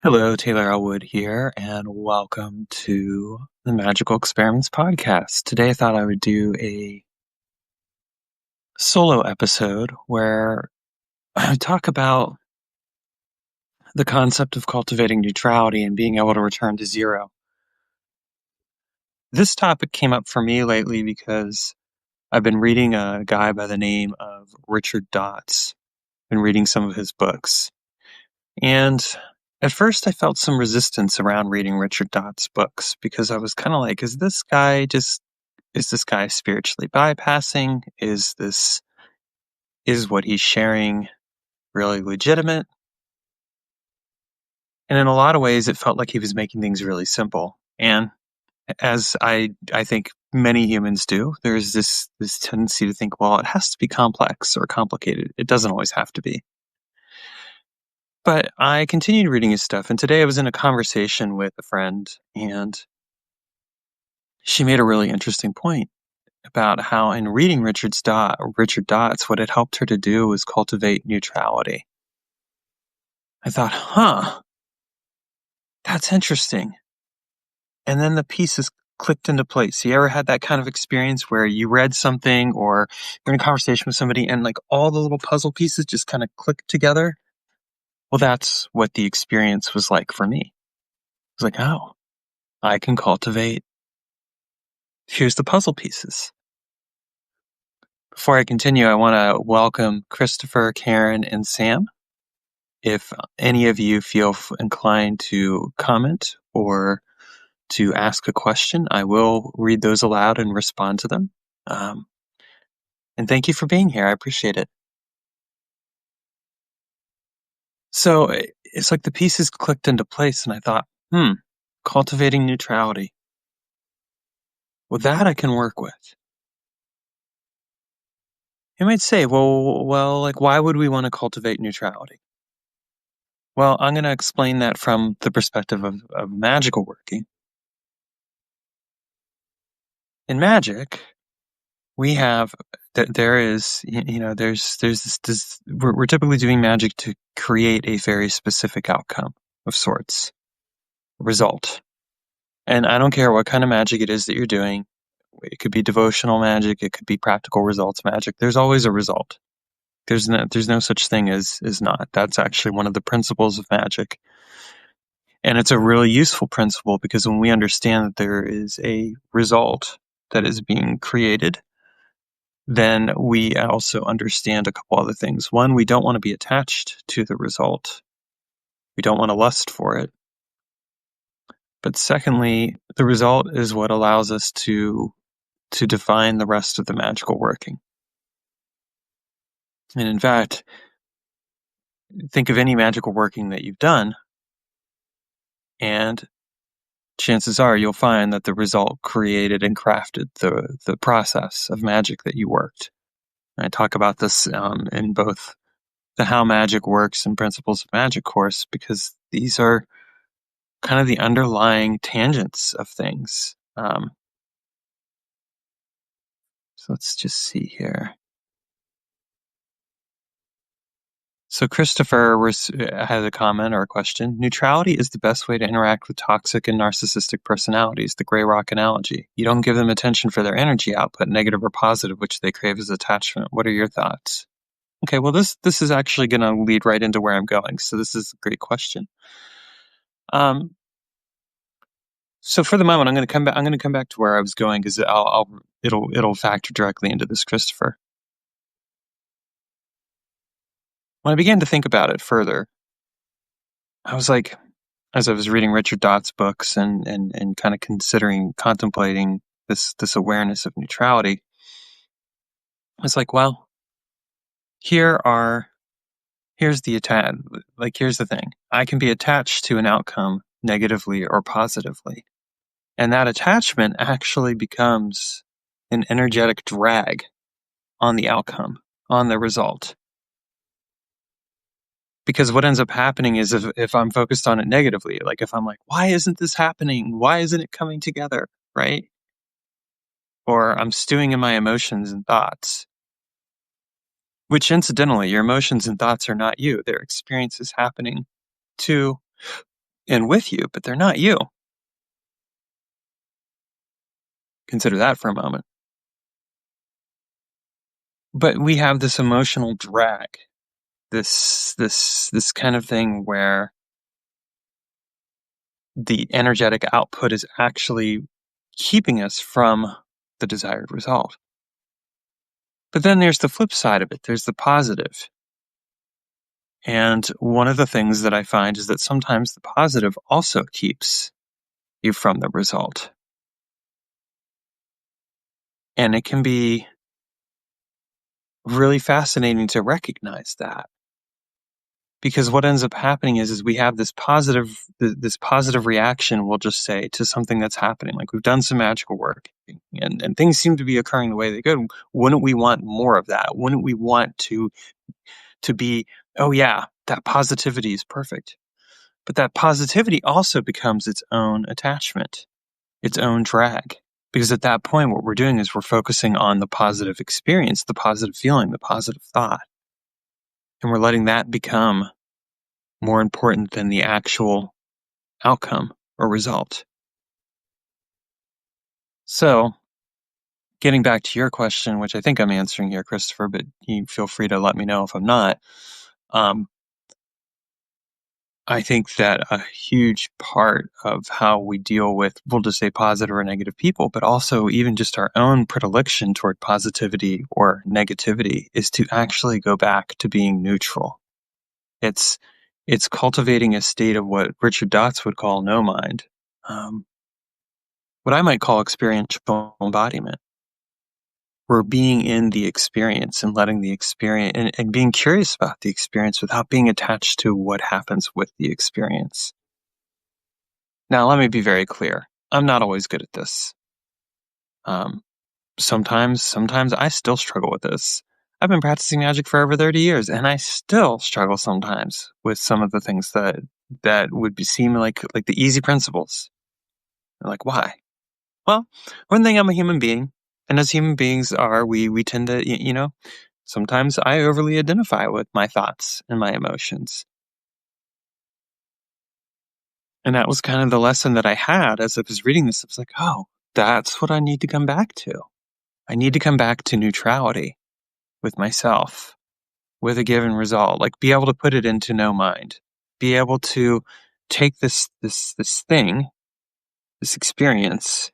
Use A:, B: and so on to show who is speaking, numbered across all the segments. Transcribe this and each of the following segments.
A: Hello, Taylor Elwood here, and welcome to the Magical Experiments podcast. Today I thought I would do a solo episode where I talk about the concept of cultivating neutrality and being able to return to zero. This topic came up for me lately because I've been reading a guy by the name of Richard Dotts. Been reading some of his books. And at first I felt some resistance around reading Richard Dotts' books because I was kind of like, is this guy spiritually bypassing? Is what he's sharing really legitimate? And in a lot of ways, it felt like he was making things really simple. And as I think many humans do, there's this tendency to think, well, it has to be complex or complicated. It doesn't always have to be. But I continued reading his stuff, and today I was in a conversation with a friend, and she made a really interesting point about how in reading Richard Dotts, what it helped her to do was cultivate neutrality. I thought, that's interesting. And then the pieces clicked into place. You ever had that kind of experience where you read something or you're in a conversation with somebody and like all the little puzzle pieces just kind of click together? Well, that's what the experience was like for me. It was like, oh, I can cultivate. Here's the puzzle pieces. Before I continue, I want to welcome Christopher, Karen, and Sam. If any of you feel inclined to comment or to ask a question, I will read those aloud and respond to them. And thank you for being here. I appreciate it. So it's like the pieces clicked into place, and I thought, cultivating neutrality. Well, that I can work with. You might say, well, like, why would we want to cultivate neutrality? Well, I'm going to explain that from the perspective of magical working. In magic, we have there's this we're typically doing magic to create a very specific outcome of sorts, result. And I don't care what kind of magic it is that you're doing. It could be devotional magic, it could be practical results magic. There's always a result. There's no such thing as not. That's actually one of the principles of magic. And it's a really useful principle because when we understand that there is a result that is being created, then we also understand a couple other things. One, we don't want to be attached to the result. We don't want to lust for it. But secondly, the result is what allows us to define the rest of the magical working. And in fact, think of any magical working that you've done, and chances are you'll find that the result created and crafted the process of magic that you worked. And I talk about this in both the How Magic Works and Principles of Magic course, because these are kind of the underlying tangents of things. So let's just see here. So Christopher has a comment or a question. Neutrality is the best way to interact with toxic and narcissistic personalities, the gray rock analogy. You don't give them attention for their energy output, negative or positive, which they crave as attachment. What are your thoughts? Okay, well, this is actually going to lead right into where I'm going. So this is a great question. So for the moment, I'm going to come back to where I was going because it'll factor directly into this, Christopher. When I began to think about it further, I was like, as I was reading Richard Dott's books and kind of contemplating this awareness of neutrality, I was like, well, here's the thing. I can be attached to an outcome negatively or positively. And that attachment actually becomes an energetic drag on the outcome, on the result. Because what ends up happening is if I'm focused on it negatively, like if I'm like, why isn't this happening? Why isn't it coming together? Right? Or I'm stewing in my emotions and thoughts, which incidentally, your emotions and thoughts are not you. They're experiences happening to and with you, but they're not you. Consider that for a moment. But we have this emotional drag, this kind of thing where the energetic output is actually keeping us from the desired result. But then there's the flip side of it. There's the positive. And one of the things that I find is that sometimes the positive also keeps you from the result. And it can be really fascinating to recognize that. Because what ends up happening is we have this positive reaction, we'll just say, to something that's happening. Like we've done some magical work and things seem to be occurring the way they could. Wouldn't we want more of that? Wouldn't we want to be, oh yeah, that positivity is perfect. But that positivity also becomes its own attachment, its own drag. Because at that point, what we're doing is we're focusing on the positive experience, the positive feeling, the positive thought. And we're letting that become more important than the actual outcome or result. So, getting back to your question, which I think I'm answering here, Christopher, but you feel free to let me know if I'm not. I think that a huge part of how we deal with, we'll just say positive or negative people, but also even just our own predilection toward positivity or negativity is to actually go back to being neutral. It's cultivating a state of what Richard Dotz would call no mind, what I might call experiential embodiment. We're being in the experience and letting the experience and being curious about the experience without being attached to what happens with the experience. Now, let me be very clear. I'm not always good at this. Sometimes I still struggle with this. I've been practicing magic for over 30 years, and I still struggle sometimes with some of the things that would seem like the easy principles. Like, why? Well, one thing, I'm a human being, and as human beings are, we tend to, sometimes I overly identify with my thoughts and my emotions. And that was kind of the lesson that I had as I was reading this. I was like, oh, that's what I need to come back to. I need to come back to neutrality with myself, with a given result, like be able to put it into no mind, be able to take this thing, this experience,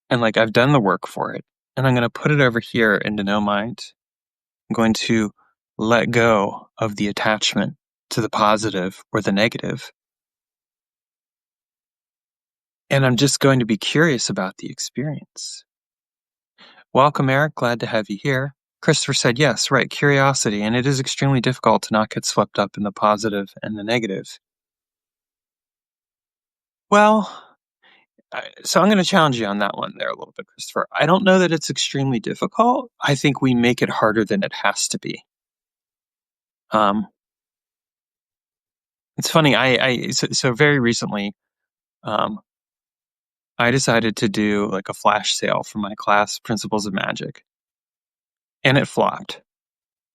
A: and like I've done the work for it, and I'm going to put it over here into no mind. I'm going to let go of the attachment to the positive or the negative. And I'm just going to be curious about the experience. Welcome, Eric. Glad to have you here. Christopher said, yes, right, curiosity. And it is extremely difficult to not get swept up in the positive and the negative. Well, so I'm going to challenge you on that one there a little bit, Christopher. I don't know that it's extremely difficult. I think we make it harder than it has to be. It's funny. So very recently, I decided to do like a flash sale for my class, Principles of Magic, and it flopped.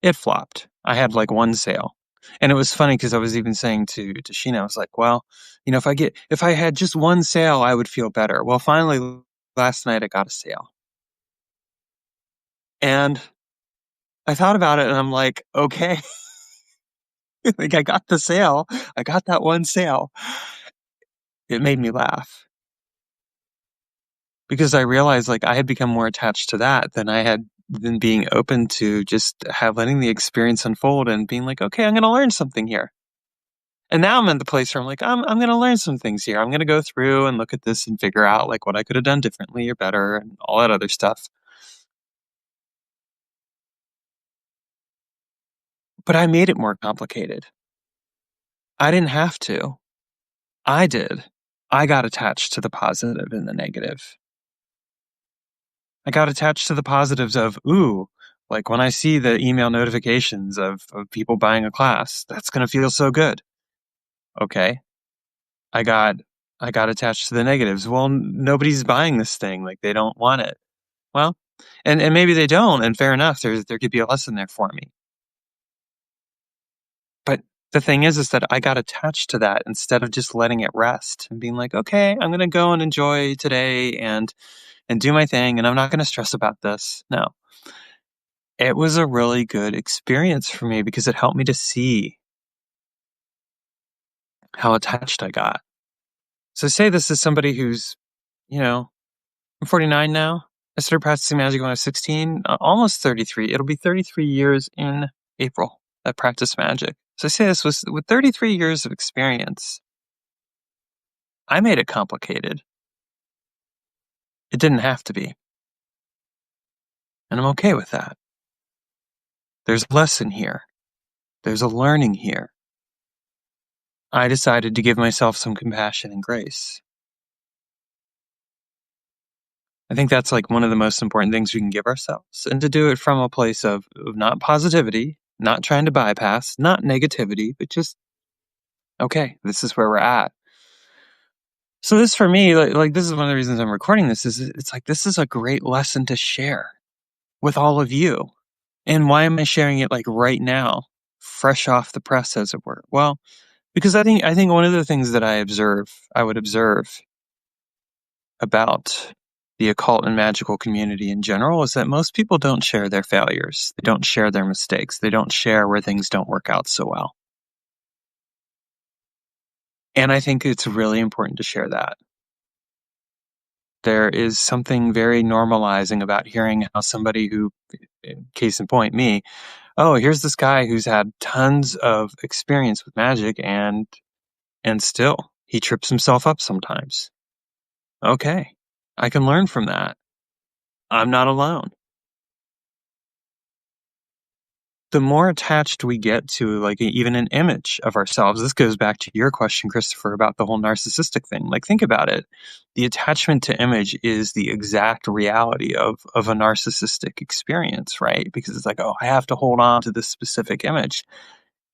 A: It flopped. I had like one sale, and it was funny because I was even saying to Sheena, I was like, well, if I had just one sale, I would feel better. Well, finally, last night I got a sale, and I thought about it, and I'm like, okay, like I got the sale, I got that one sale. It made me laugh because I realized like I had become more attached to that than I had been being open to just letting the experience unfold and being like, okay, I'm going to learn something here. And now I'm in the place where I'm like, I'm going to learn some things here. I'm going to go through and look at this and figure out like what I could have done differently or better and all that other stuff. But I made it more complicated. I didn't have to. I did. I got attached to the positive and the negative. I got attached to the positives of, ooh, like when I see the email notifications of people buying a class, that's going to feel so good. Okay. I got attached to the negatives. Well, nobody's buying this thing. Like they don't want it. Well, and maybe they don't, and fair enough. There could be a lesson there for me. But the thing is that I got attached to that instead of just letting it rest and being like, okay, I'm going to go and enjoy today and do my thing, and I'm not going to stress about this. No, it was a really good experience for me because it helped me to see how attached I got. So say this is somebody who's, I'm 49 now. I started practicing magic when I was 16, almost 33. It'll be 33 years in April I practiced magic. So I say this was with 33 years of experience. I made it complicated. It didn't have to be. And I'm okay with that. There's a lesson here. There's a learning here. I decided to give myself some compassion and grace. I think that's like one of the most important things we can give ourselves, and to do it from a place of not positivity, not trying to bypass, not negativity, but just, okay, this is where we're at. So this for me, like this is one of the reasons I'm recording this, is it's like, this is a great lesson to share with all of you. And why am I sharing it like right now, fresh off the press, as it were? Well, because I think one of the things that I would observe about the occult and magical community in general is that most people don't share their failures. They don't share their mistakes. They don't share where things don't work out so well. And I think it's really important to share that. There is something very normalizing about hearing how somebody who, case in point, me, oh, here's this guy who's had tons of experience with magic and still he trips himself up sometimes. Okay, I can learn from that. I'm not alone. The more attached we get to like even an image of ourselves, this goes back to your question, Christopher, about the whole narcissistic thing. Like, think about it. The attachment to image is the exact reality of a narcissistic experience, right? Because it's like, oh, I have to hold on to this specific image.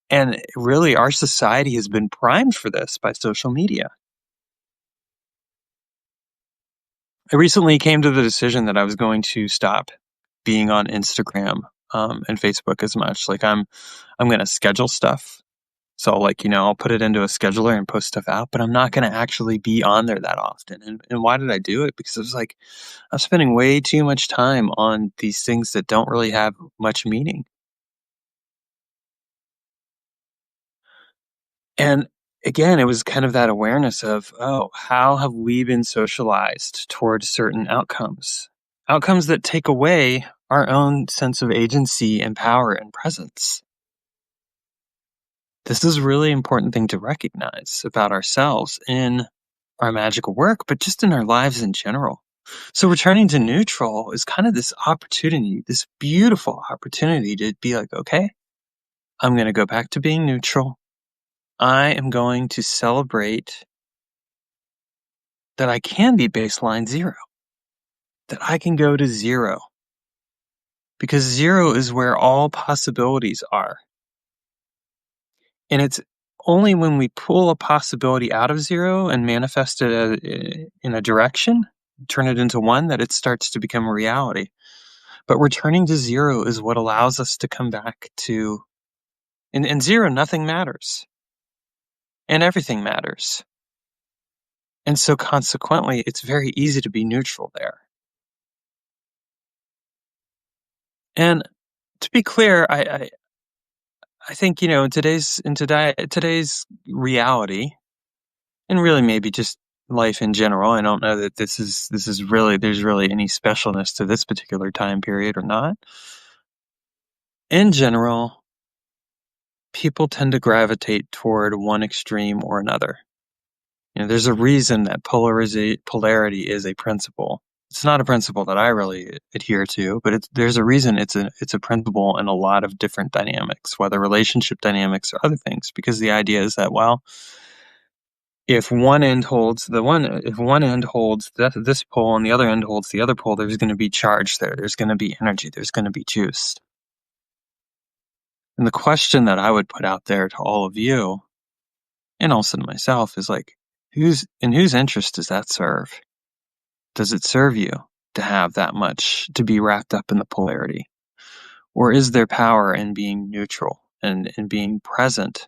A: And really, our society has been primed for this by social media. I recently came to the decision that I was going to stop being on Instagram and Facebook as much. Like, I'm going to schedule stuff. So, like, I'll put it into a scheduler and post stuff out, but I'm not going to actually be on there that often. And why did I do it? Because it was like, I'm spending way too much time on these things that don't really have much meaning. And again, it was kind of that awareness of, oh, how have we been socialized towards certain outcomes? Outcomes that take away our own sense of agency and power and presence. This is a really important thing to recognize about ourselves in our magical work, but just in our lives in general. So returning to neutral is kind of this opportunity, this beautiful opportunity to be like, okay, I'm going to go back to being neutral. I am going to celebrate that I can be baseline zero, that I can go to zero, because zero is where all possibilities are. And it's only when we pull a possibility out of zero and manifest it in a direction, turn it into one, that it starts to become a reality. But returning to zero is what allows us to come back to, in zero, nothing matters. And everything matters. And so consequently, it's very easy to be neutral there. And to be clear, I think, in today's reality, and really maybe just life in general, I don't know that this is really, there's really any specialness to this particular time period or not. In general, people tend to gravitate toward one extreme or another. There's a reason that polarity is a principle. It's not a principle that I really adhere to, but there's a reason it's a principle in a lot of different dynamics, whether relationship dynamics or other things, because the idea is that, well, if one end holds this pole and the other end holds the other pole, there's going to be charge there. There's going to be energy. There's going to be juice. And the question that I would put out there to all of you, and also to myself, is like, whose interest does that serve? Does it serve you to have that much, to be wrapped up in the polarity? Or is there power in being neutral and being present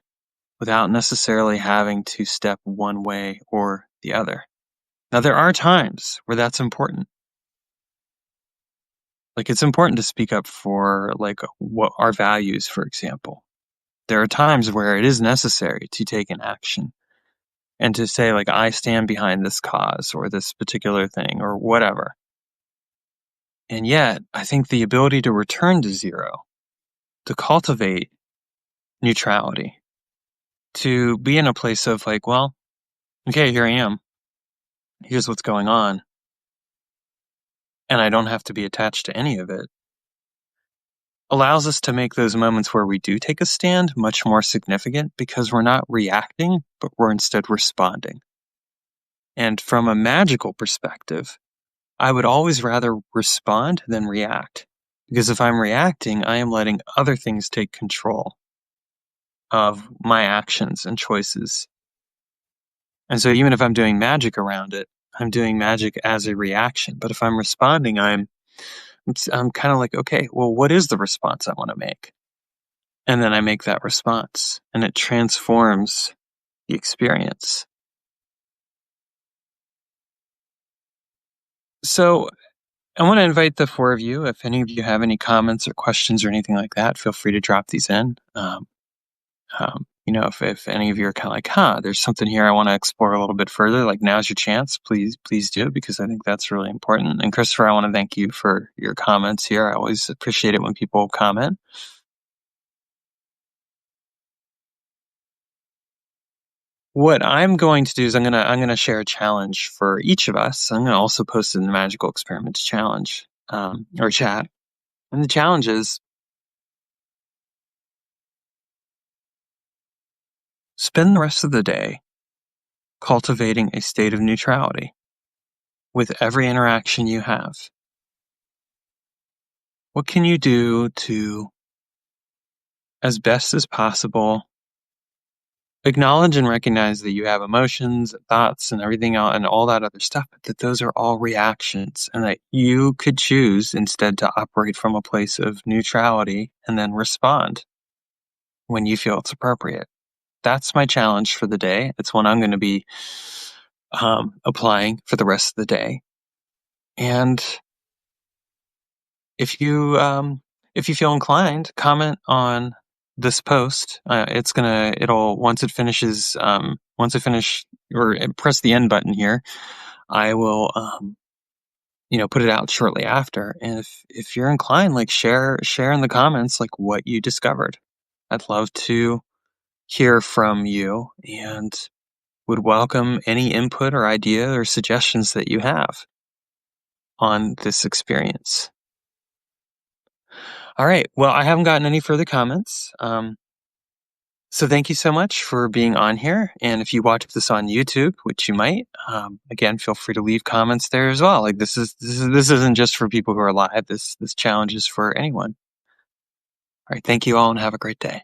A: without necessarily having to step one way or the other. Now, there are times where that's important. Like, it's important to speak up for, like, what our values, for example. There are times where it is necessary to take an action and to say, like, I stand behind this cause or this particular thing or whatever. And yet, I think the ability to return to zero, to cultivate neutrality, to be in a place of, like, well, okay, here I am. Here's what's going on. And I don't have to be attached to any of it, allows us to make those moments where we do take a stand much more significant because we're not reacting, but we're instead responding. And from a magical perspective, I would always rather respond than react. Because if I'm reacting, I am letting other things take control of my actions and choices. And so even if I'm doing magic around it, I'm doing magic as a reaction. But if I'm responding, I'm kind of like, okay, well, what is the response I want to make? And then I make that response, and it transforms the experience. So I want to invite the four of you. If any of you have any comments or questions or anything like that, feel free to drop these in. If any of you are kind of like, there's something here I want to explore a little bit further, like now's your chance. Please do, because I think that's really important. And Christopher, I want to thank you for your comments here. I always appreciate it when people comment. What I'm going to do is I'm gonna share a challenge for each of us. I'm gonna also post it in the Magical Experiments challenge or chat. And the challenge is spend the rest of the day cultivating a state of neutrality with every interaction you have. What can you do to, as best as possible, acknowledge and recognize that you have emotions, thoughts, and everything else, and all that other stuff, but that those are all reactions, and that you could choose instead to operate from a place of neutrality and then respond when you feel it's appropriate. That's my challenge for the day. It's one I'm going to be applying for the rest of the day. And if you feel inclined, comment on this post. It'll once it finishes, once I finish or press the end button here, I will, put it out shortly after. And if you're inclined, like share in the comments, like what you discovered. I'd love to hear from you and would welcome any input or idea or suggestions that you have on this experience. All right. Well, I haven't gotten any further comments. So thank you so much for being on here. And if you watch this on YouTube, which you might, again, feel free to leave comments there as well. Like this isn't just for people who are live. This challenge is for anyone. All right. Thank you all and have a great day.